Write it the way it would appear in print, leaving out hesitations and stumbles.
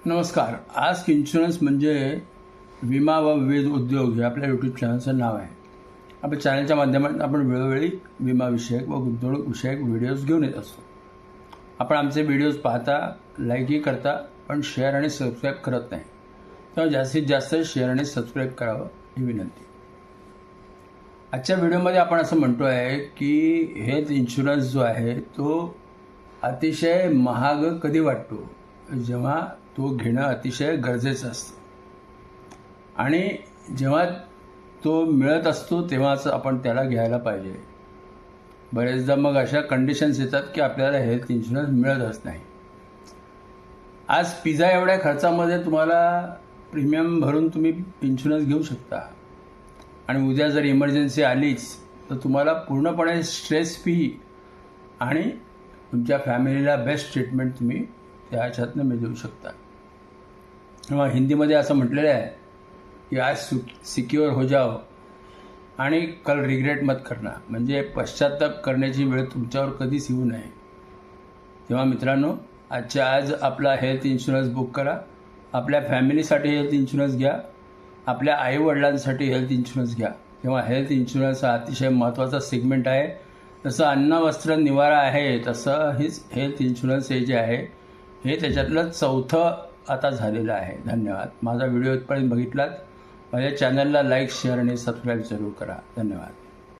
नमस्कार. Ask insurance म्हणजे विमा व विविध उद्योग हे आपल्या यूट्यूब चॅनलचं नाव आहे. आपल्या चॅनलच्या माध्यमातून आपण वेळोवेळी विमाविषयक व गुंतवणूक विषयक व्हिडिओज घेऊन येत असतो. आपण आमचे व्हिडिओज पाहता, लाईकही करता, पण शेअर आणि सबस्क्राईब करत नाही. तेव्हा जास्तीत जास्त शेअर आणि सबस्क्राईब करावं ही विनंती. आजच्या व्हिडिओमध्ये आपण असं म्हणतो आहे की हेल्थ इन्शुरन्स जो आहे तो अतिशय महाग कधी वाटतो, जेव्हा तो घेणं अतिशय गरजेचं असतं आणि जेव्हा तो मिळत असतो तेव्हाच आपण त्याला घ्यायला पाहिजे. बरेचदा मग अशा कंडिशन्स येतात की आपल्याला हेल्थ इन्शुरन्स मिळतच नाही. आज पिझ्झा एवढ्या खर्चामध्ये तुम्हाला प्रीमियम भरून तुम्ही इन्शुरन्स घेऊ शकता आणि उद्या जर इमर्जन्सी आलीच तर तुम्हाला पूर्णपणे स्ट्रेस फ्री आणि तुमच्या फॅमिलीला बेस्ट ट्रीटमेंट तुम्ही त्या ह्याच्यातनं मिळवू शकता. किंवा हिंदीमध्ये असं म्हटलेलं आहे की आज सिक्युअर हो जाओ आणि कल रिग्रेट मत करना. म्हणजे पश्चाताप करण्याची वेळ तुमच्यावर कधीच येऊ नये. तेव्हा मित्रांनो, आजच्या आज आपला हेल्थ इन्शुरन्स बुक करा. आपल्या फॅमिलीसाठी हेल्थ इन्शुरन्स घ्या, आपल्या आईवडिलांसाठी हेल्थ इन्शुरन्स घ्या. तेव्हा हेल्थ इन्शुरन्स हा अतिशय महत्त्वाचा सेगमेंट आहे. जसं अन्न वस्त्र निवारा आहे तसं हेल्थ इन्शुरन्स हे जे आहे हे त्याच्यातलं चौथं आता झालेलं आहे. धन्यवाद. माझा व्हिडिओ इथपर्यंत बघितलात. माझ्या चॅनलला लाईक, शेअर आणि सबस्क्राईब जरूर करा. धन्यवाद.